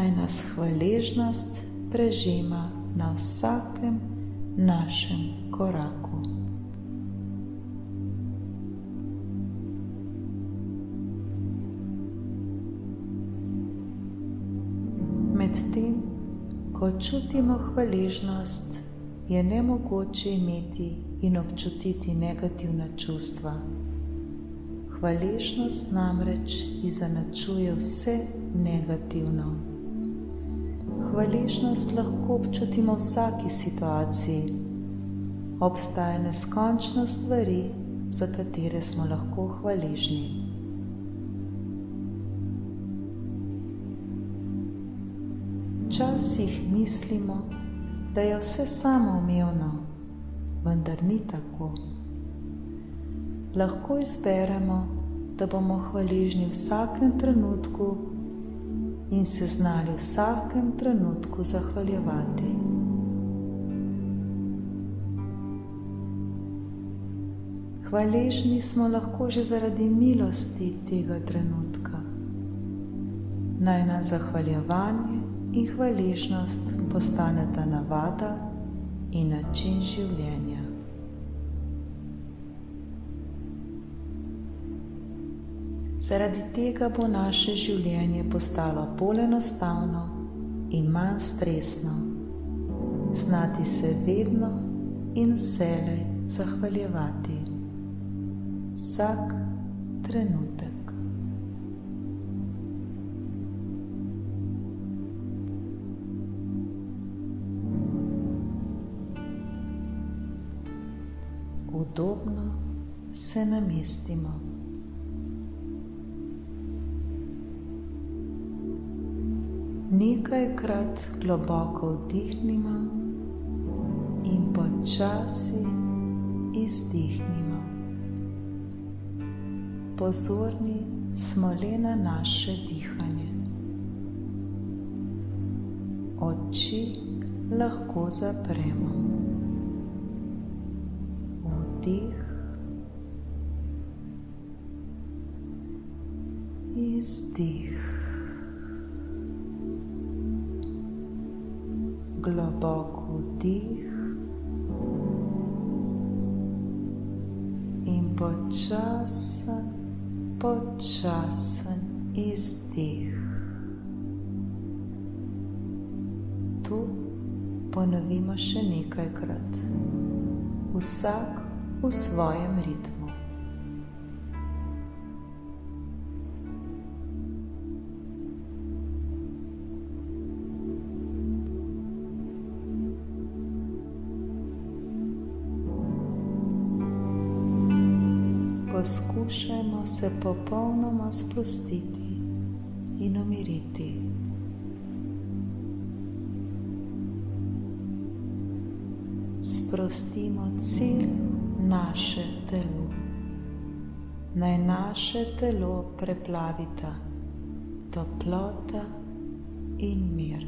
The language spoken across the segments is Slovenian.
naj nas hvaležnost prežema na vsakem našem koraku. Medtem, ko čutimo hvaležnost, je nemogoče imeti in občutiti negativna čustva. Hvaležnost namreč izenačuje vse negativno. Hvaležnost lahko občutimo v vsaki situaciji. Obstaja neskončno stvari, za katere smo lahko hvaležni. Včasih mislimo, da je vse samoumevno, vendar ni tako. Lahko izberemo, da bomo hvaležni v vsakem trenutku in se znali v vsakem trenutku zahvaljevati. Hvaležni smo lahko že zaradi milosti tega trenutka. Naj nam zahvaljevanje in hvaležnost postaneta navada in način življenja. Zaradi tega bo naše življenje postalo bolj enostavno in manj stresno. Znati se vedno in vselej zahvaljevati. Vsak trenutek. Udobno se namestimo. Nekajkrat globoko vdihnimo in počasi izdihnimo. Pozorni smo le na naše dihanje. Oči lahko zapremo. Vdih, izdih. Globok vdih in počasen izdih. Tu ponovimo še nekajkrat. Vsak v svojem ritmu. Poskušajmo se popolnoma sprostiti in umiriti. Sprostimo celo naše telo. Naj naše telo preplavita toplota in mir.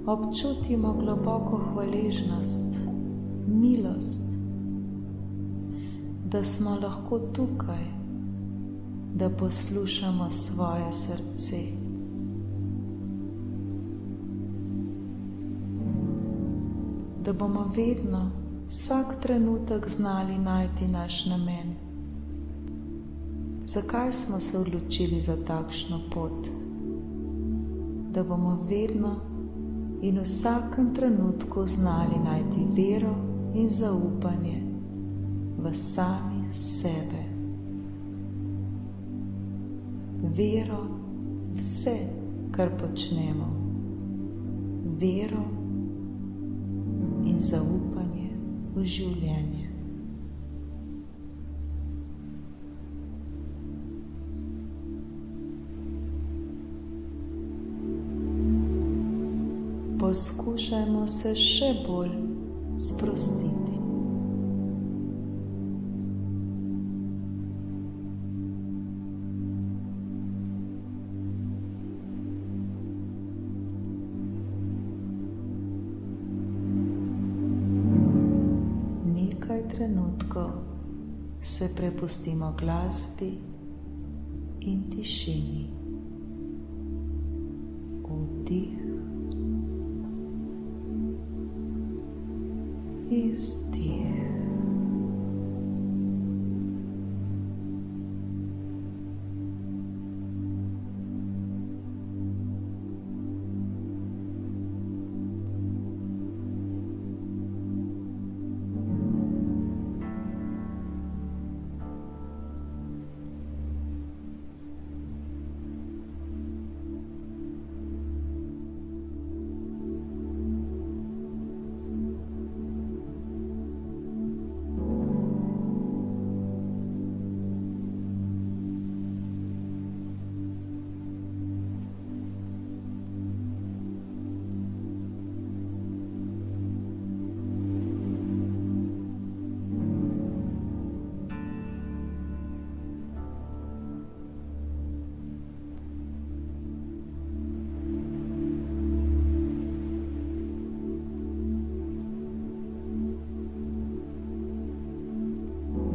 Občutimo globoko hvaležnost, milost, da smo lahko tukaj, da poslušamo svoje srce. Da bomo vedno, vsak trenutek znali najti naš namen. Zakaj smo se odločili za takšno pot? Da bomo vedno in v vsakem trenutku znali najti vero in zaupanje v sami sebe. Vero v vse, kar počnemo. Vero in zaupanje v življenje. Poskušajmo se še bolj sprostiti. Nekaj trenutkov se prepustimo glasbi in tišini. Vdih, izdih.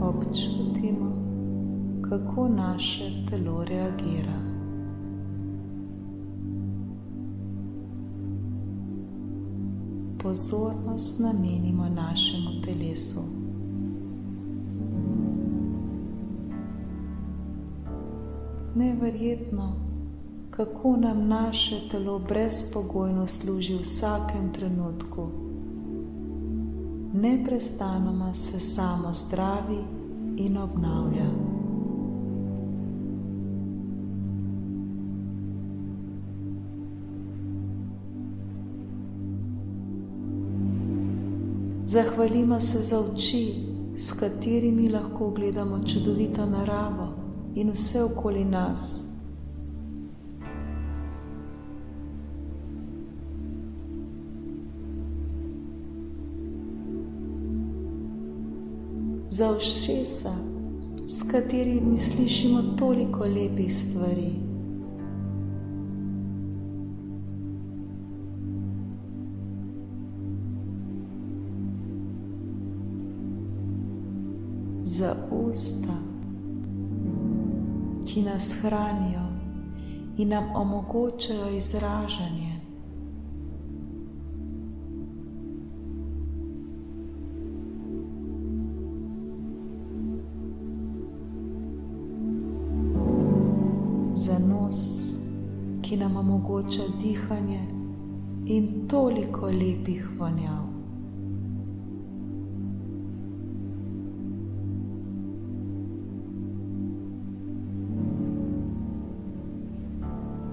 Občutimo, kako naše telo reagira. Pozornost namenimo našemu telesu. Neverjetno, kako nam naše telo brezpogojno služi v vsakem trenutku. Neprestanoma se samo zdravi in obnavlja. Zahvalimo se za oči, s katerimi lahko gledamo čudovito naravo in vse okoli nas. Za ušesa, s katerimi slišimo toliko lepih stvari. Za usta, ki nas hranijo in nam omogočajo izražanje. Za nos, ki nam omogoča dihanje in toliko lepih vonjav.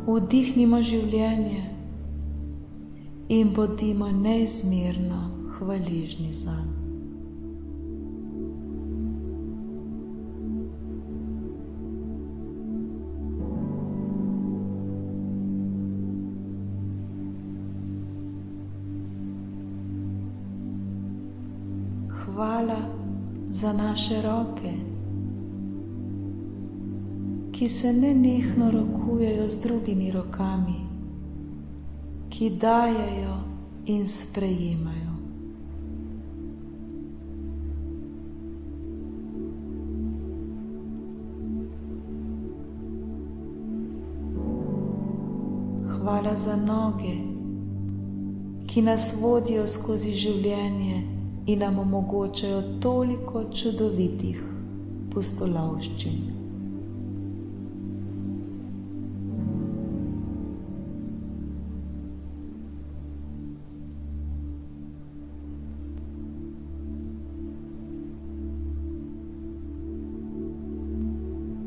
Vdihnimo življenje in bodimo neizmerno hvaležni zanj. Hvala za naše roke, ki se nenehno rokujejo z drugimi rokami, ki dajejo in sprejemajo. Hvala za noge, ki nas vodijo skozi življenje in nam omogočajo toliko čudovitih pustolovščin.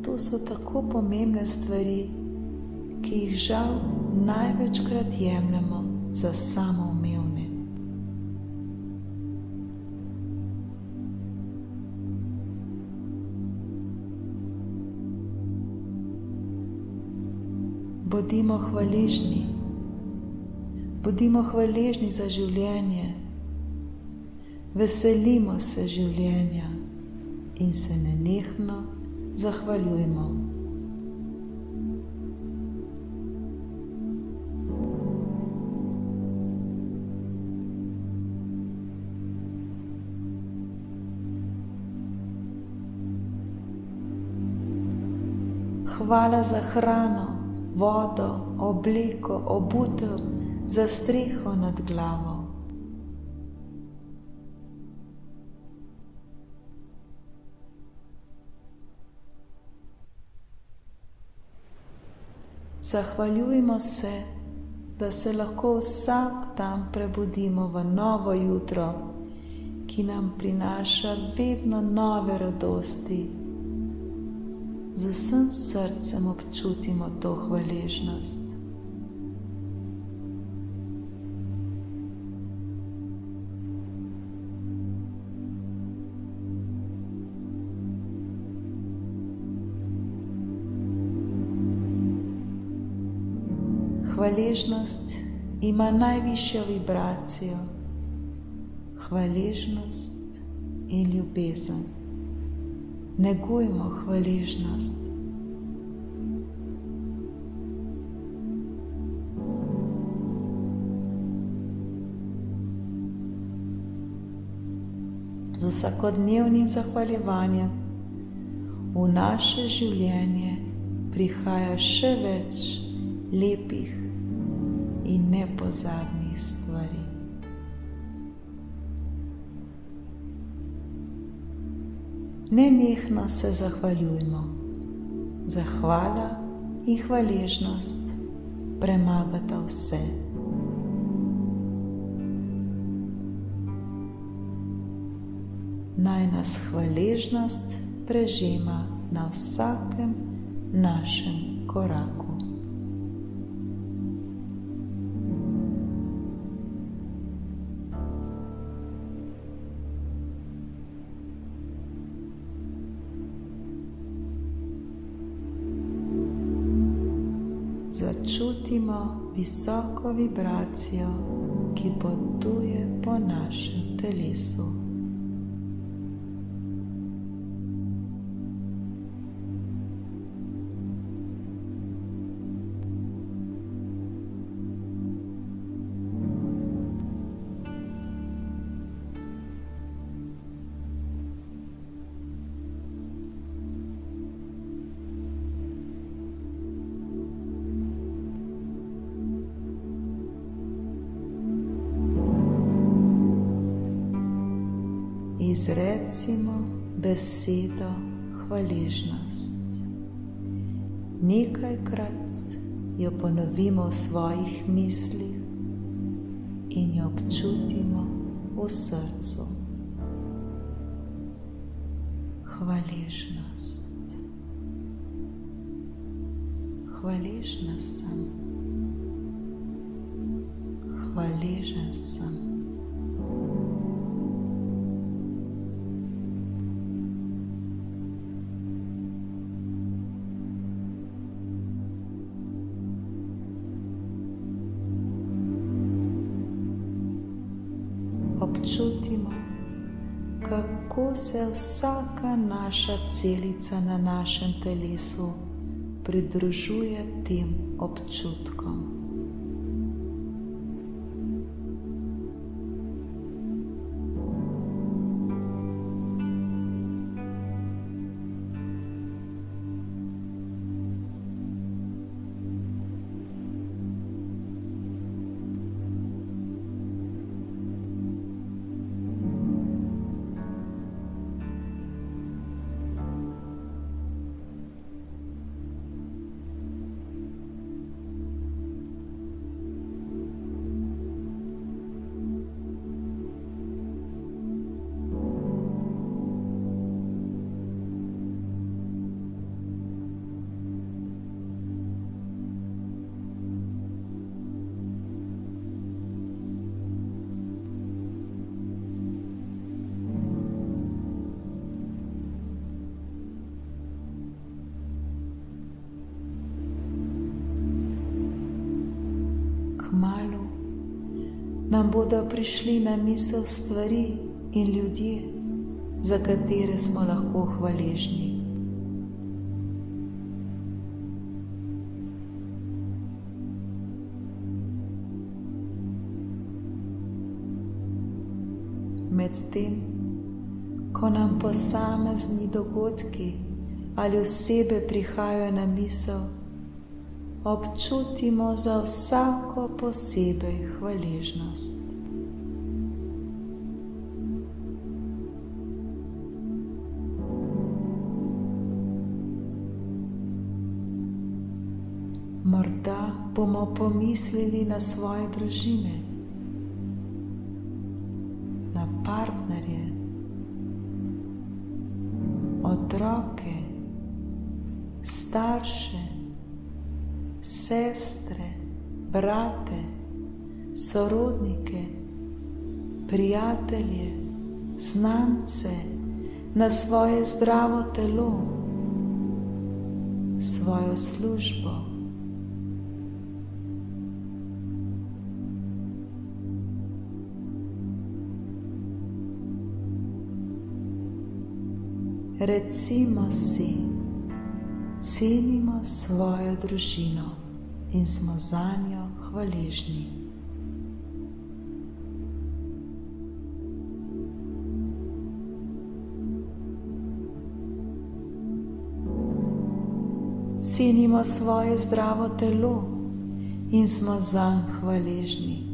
To so tako pomembne stvari, ki jih žal največkrat jemljemo za samoumevne. Bodimo hvaležni. Bodimo hvaležni za življenje. Veselimo se življenja in se nenehno zahvaljujmo. Hvala za hrano, vodo, obleko, obutev, za streho nad glavo. Zahvaljujmo se, da se lahko vsak dan prebudimo v novo jutro, ki nam prinaša vedno nove radosti. Z vsem srcem občutimo to hvaležnost. Hvaležnost ima najvišjo vibracijo, hvaležnost in ljubezen. Negujmo hvaležnost. Z vsakodnevnim zahvaljevanjem v naše življenje prihaja še več lepih in nepozabnih stvari. Nenehno se zahvaljujmo. Zahvala in hvaležnost premagata vse. Naj nas hvaležnost prežema na vsakem našem koraku. Začutimo visoko vibracijo, ki potuje po našem telesu. Izrecimo besedo hvaležnost. Nekajkrat jo ponovimo v svojih mislih in jo občutimo v srcu. Hvaležnost. Hvaležna sem. Hvaležen sem. Občutimo, kako se vsaka naša celica na našem telesu pridružuje tem občutkom. Kmalu nam bodo prišli na misel stvari in ljudje, za katere smo lahko hvaležni. Medtem, ko nam posamezni dogodki ali osebe prihajajo na misel, občutimo za vsako posebej hvaležnost. Morda bomo pomislili na svoje družine, na partnerje, otroke, starše, sestre, brate, sorodnike, prijatelje, znance, na svoje zdravo telo, svojo službo. Recimo si, cenimo svojo družino in smo zanjo hvaležni. Cenimo svoje zdravo telo in smo zanj hvaležni.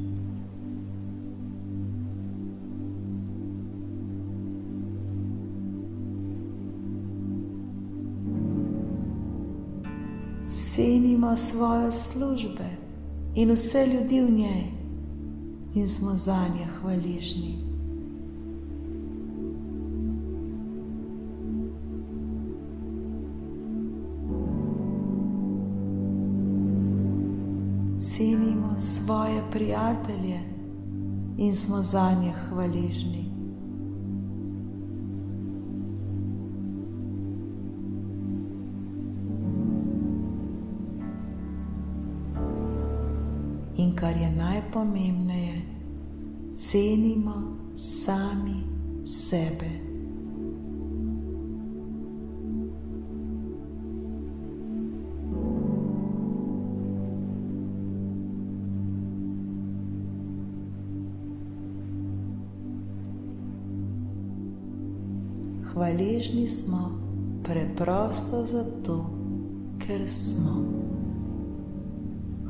Cenimo svoje službe in vse ljudi v njej in smo zanje hvaležni. Cenimo svoje prijatelje in smo zanje hvaležni. In kar je najpomembneje, cenimo sami sebe. Hvaležni smo preprosto zato, ker smo.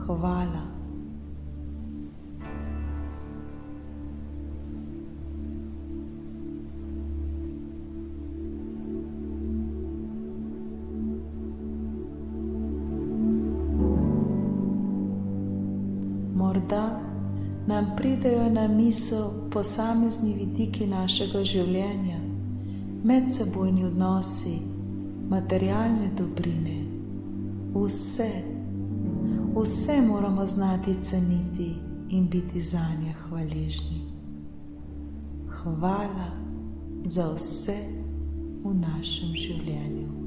Hvala. Morda nam pridejo na misel posamezni vidiki našega življenja, medsebojni odnosi, materialne dobrine. Vse moramo znati ceniti in biti zanje hvaležni. Hvala za vse v našem življenju.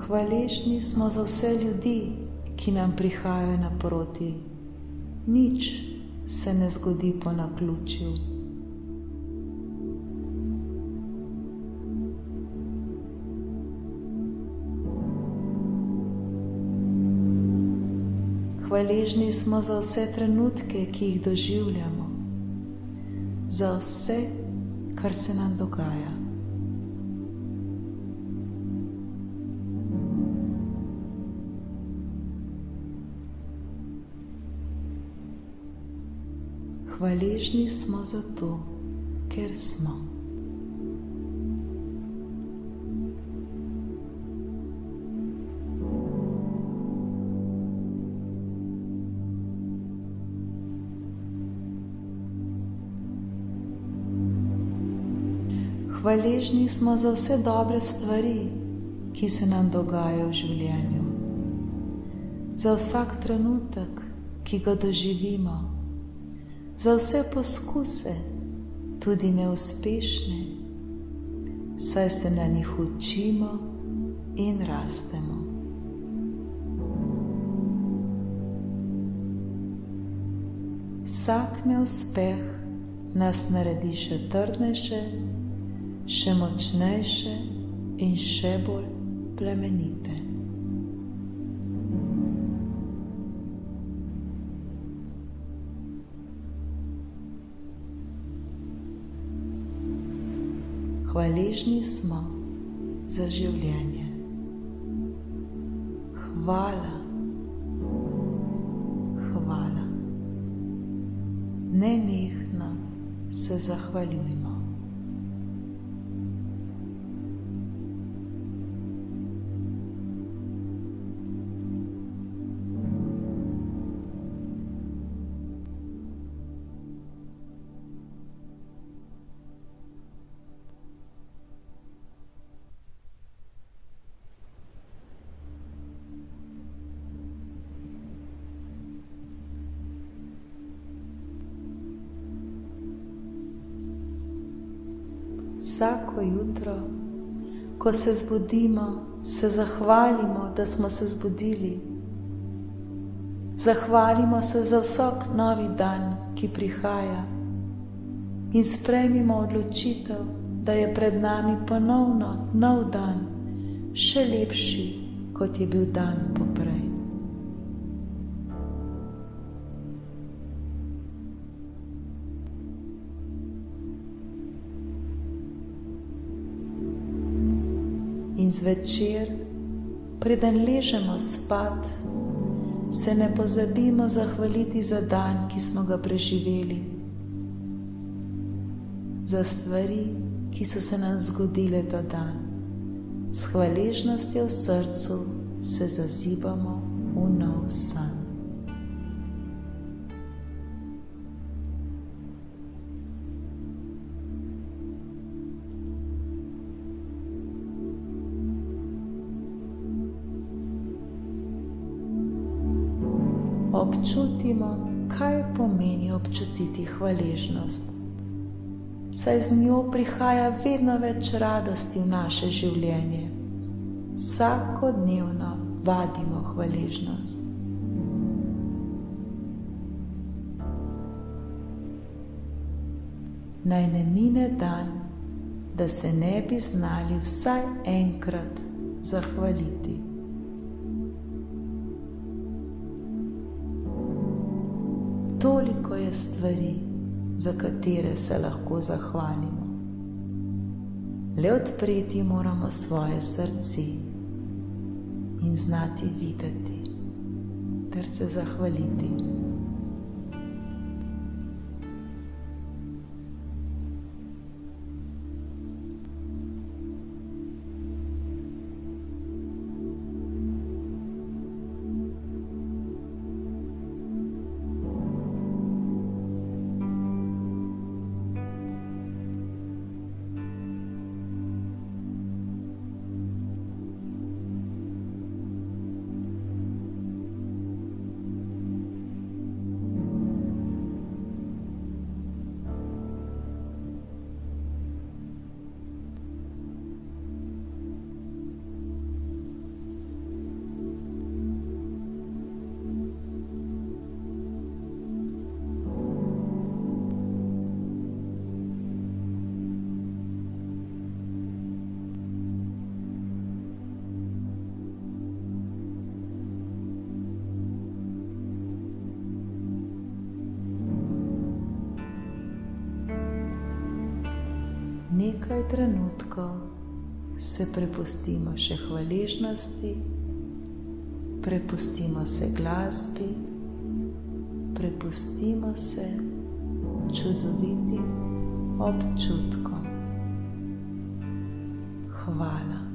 Hvaležni smo za vse ljudi, ki nam prihajajo naproti. Nič se ne zgodi po naključju. Hvaležni smo za vse trenutke, ki jih doživljamo, za vse, kar se nam dogaja. Hvaležni smo zato, ker smo. Hvaležni smo za vse dobre stvari, ki se nam dogajajo v življenju, za vsak trenutek, ki ga doživimo, za vse poskuse, tudi neuspešne, saj se na njih učimo in rastemo. Vsak neuspeh nas naredi še trdnejše, še močnejše in še bolj plemenite. Hvaležni smo za življenje. Hvala, hvala. Nenehno se zahvaljujmo. Vsako jutro, ko se zbudimo, se zahvalimo, da smo se zbudili. Zahvalimo se za vsak novi dan, ki prihaja, in sprejmimo odločitev, da je pred nami ponovno nov dan, še lepši, kot je bil dan poprej. In zvečer, preden ležemo spat, se ne pozabimo zahvaliti za dan, ki smo ga preživeli, za stvari, ki so se nam zgodile ta dan. S hvaležnostjo v srcu se zazibamo v nov san. Občutimo, kaj pomeni občutiti hvaležnost. Saj z njo prihaja vedno več radosti v naše življenje. Vsakodnevno vadimo hvaležnost. Naj ne mine dan, da se ne bi znali vsaj enkrat zahvaliti. Toliko je stvari, za katere se lahko zahvalimo. Le odpreti moramo svoje srce in znati videti ter se zahvaliti. Nekaj trenutkov se prepustimo še hvaležnosti, prepustimo se glasbi, prepustimo se čudovitim občutkom. Hvala.